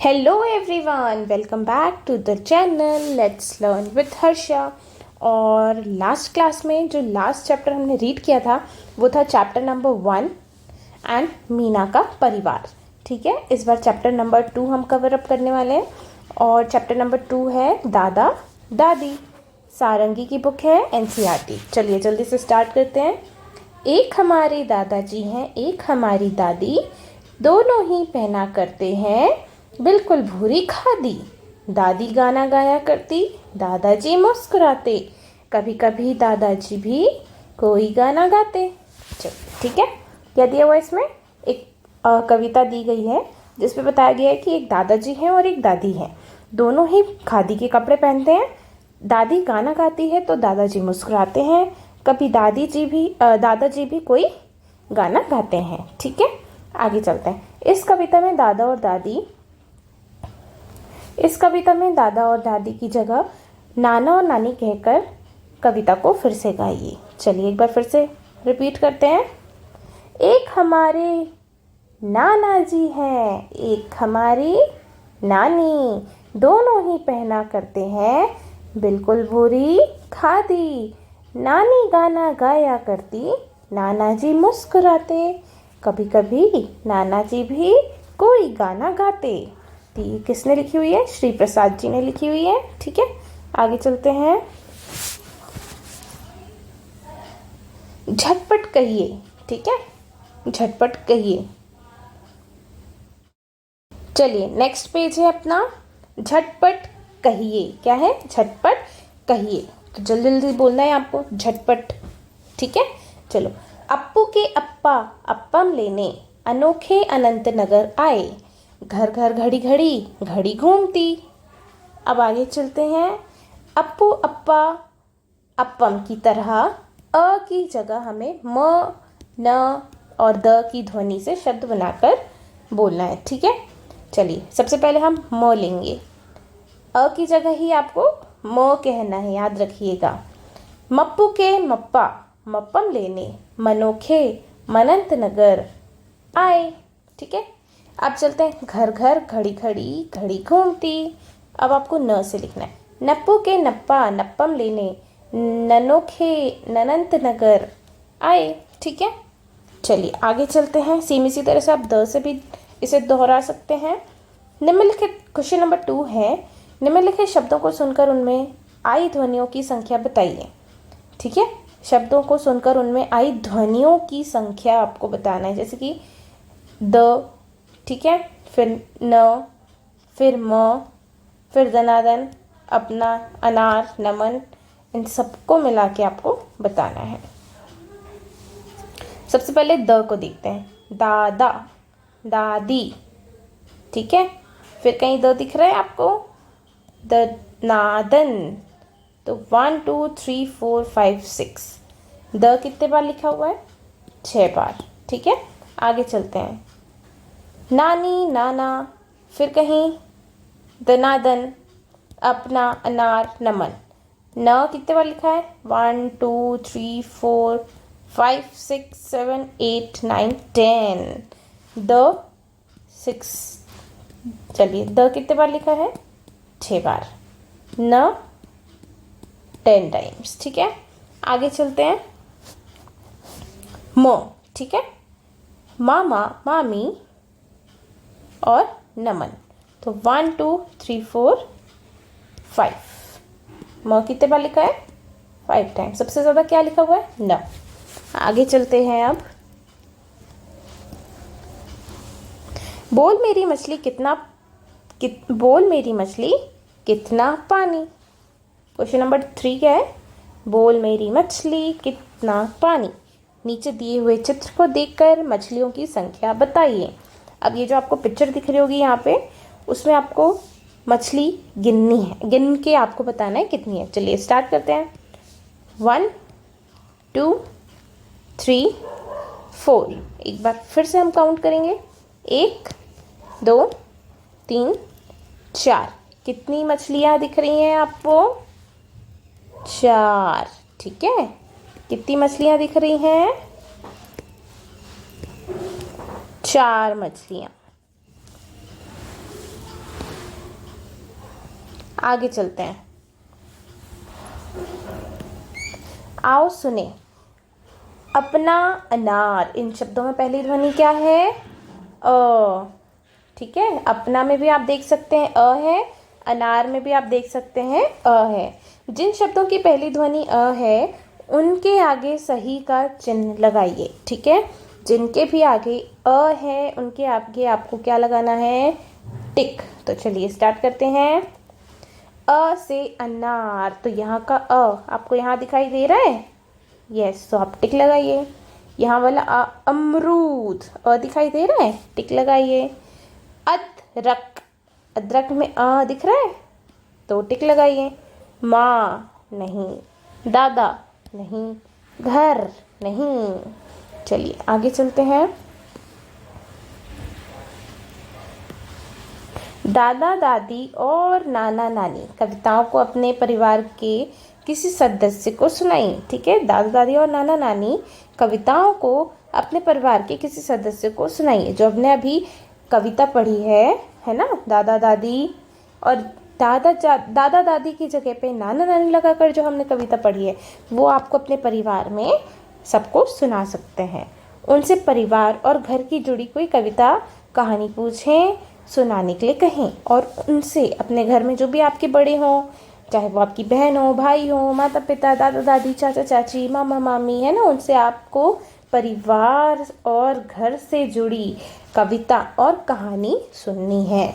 Hello everyone, welcome back to the channel let's learn with Harsha. और last class में जो last chapter हमने read किया था वो था चैप्टर नंबर 1 एंड मीना का परिवार। ठीक है, इस बार चैप्टर नंबर 2 हम कवर अप करने वाले हैं और चैप्टर नंबर 2 है दादा दादी। सारंगी की बुक है एनसीईआरटी। चलिए जल्दी से स्टार्ट करते हैं। एक हमारे दादाजी हैं, एक हमारी दादी, दोनों ही पहना करते हैं बिल्कुल भूरी खादी। दादी गाना गाया करती, दादाजी मुस्कुराते, कभी कभी दादाजी भी कोई गाना गाते। चलो ठीक है, क्या दिया हुआ इसमें एक कविता दी गई है जिसमें बताया गया है कि एक दादाजी हैं और एक दादी हैं, दोनों ही खादी के कपड़े पहनते हैं। दादी गाना गाती है तो दादाजी मुस्कुराते हैं, कभी दादाजी भी कोई गाना गाते हैं। ठीक है, आगे चलते हैं। इस कविता में दादा और दादी की जगह नाना और नानी कहकर कविता को फिर से गाइए। चलिए एक बार फिर से रिपीट करते हैं। एक हमारे नाना जी हैं, एक हमारी नानी, दोनों ही पहना करते हैं बिल्कुल भूरी खादी। नानी गाना गाया करती, नाना जी मुस्कुराते, कभी कभी नाना जी भी कोई गाना गाते। तो ये किसने लिखी हुई है? श्री प्रसाद जी ने लिखी हुई है। ठीक है, आगे चलते हैं। झटपट कहिए। ठीक है, झटपट कहिए। चलिए नेक्स्ट पेज है अपना, झटपट कहिए। क्या है? झटपट कहिए। तो जल्दी जल्दी बोलना है आपको, झटपट। ठीक है, चलो। अप्पू के अप्पा अप्पम लेने अनोखे अनंत नगर आए, घर घर घड़ी घड़ी घड़ी घूमती। अब आगे चलते हैं। अप्पू अप्पा अप्पम की तरह अ की जगह हमें म, न और द की ध्वनि से शब्द बनाकर बोलना है। ठीक है, चलिए सबसे पहले हम म लेंगे। अ की जगह ही आपको म कहना है, याद रखिएगा। मप्पू के मप्पा मप्पम लेने मनोखे मनंत नगर आए। ठीक है, अब चलते हैं। घर घर घड़ी घड़ी घड़ी घूमती। अब आपको न से लिखना है। नप्पू के नप्पा नप्पम लेने ननोखे ननंत नगर आए। ठीक है, चलिए आगे चलते हैं। सेम इसी तरह से आप द से भी इसे दोहरा सकते हैं। निम्नलिखित क्वेश्चन नंबर 2 है, निम्नलिखित शब्दों को सुनकर उनमें आई ध्वनियों की संख्या बताइए। ठीक है, शब्दों को सुनकर उनमें आई ध्वनियों की संख्या आपको बताना है, जैसे कि द, ठीक है, फिर न, फिर म, फिर दनादन, अपना, अनार, नमन, इन सबको मिला के आपको बताना है। सबसे पहले द को देखते हैं। दादा, दादी। ठीक है, फिर कहीं द दिख रहा है आपको? दनादन। तो 1 2 3 4 5 6 द कितने बार लिखा हुआ है? 6 बार। ठीक है, आगे चलते हैं। नानी, नाना, फिर कहीं दनादन, अपना, अनार, नमन। न कितने बार लिखा है? 1 2 3 4 5 6 7 8 9 10। द 6। चलिए द कितने बार लिखा है? 6 बार। न 10 टाइम्स। ठीक है, आगे चलते हैं। म, ठीक है, मामा, मामी और नमन। तो 1 2 3 4 5। म कितने बार लिखा है? 5 टाइम। सबसे ज़्यादा क्या लिखा हुआ है? न। आगे चलते हैं अब। बोल मेरी मछली कितना पानी। क्वेश्चन नंबर 3 क्या है? बोल मेरी मछली कितना पानी। नीचे दिए हुए चित्र को देखकर मछलियों की संख्या बताइए। अब ये जो आपको पिक्चर दिख रही होगी यहाँ पे, उसमें आपको मछली गिननी है, गिन के आपको बताना है कितनी है। चलिए स्टार्ट करते हैं। 1 2 3 4। एक बार फिर से हम काउंट करेंगे। 1 2 3 4। कितनी मछलियाँ दिख रही हैं आपको? 4। ठीक है, कितनी मछलियाँ दिख रही हैं? 4 मछलियाँ। आगे चलते हैं। आओ सुने। अपना अनार, इन शब्दों में पहली ध्वनि क्या है? अ। ठीक है, अपना में भी आप देख सकते हैं अ है, अनार में भी आप देख सकते हैं अ है। जिन शब्दों की पहली ध्वनि अ है उनके आगे सही का चिन्ह लगाइए। ठीक है, जिनके भी आगे अ है उनके आगे आपको क्या लगाना है? टिक। तो चलिए स्टार्ट करते हैं। अ से अनार, तो यहाँ का अ आपको यहाँ दिखाई दे रहा है? यस, तो आप टिक लगाइए। यहाँ वाला अमरूद, अ दिखाई दे रहा है? टिक लगाइए। अदरक, अदरक में अ दिख रहा है? तो टिक लगाइए। माँ नहीं, दादा नहीं, घर नहीं। चलिए आगे चलते हैं। दादा दादी और नाना नानी कविताओं को अपने परिवार के किसी सदस्य को सुनाइए। ठीक है, दादा दादी और नाना नानी कविताओं को अपने परिवार के किसी सदस्य को सुनाइए। जो हमने अभी कविता पढ़ी है ना, दादा दादी और दादा दादी की जगह पे नाना नानी लगाकर जो हमने कविता पढ़ी है वो आपको अपने परिवार में सबको सुना सकते हैं। उनसे परिवार और घर की जुड़ी कोई कविता कहानी पूछें, सुनाने के लिए कहें और उनसे अपने घर में जो भी आपके बड़े हों, चाहे वो आपकी बहन हो, भाई हो, माता पिता, दादा दादी, चाचा चाची, मामा मामी, है ना, उनसे आपको परिवार और घर से जुड़ी कविता और कहानी सुननी है।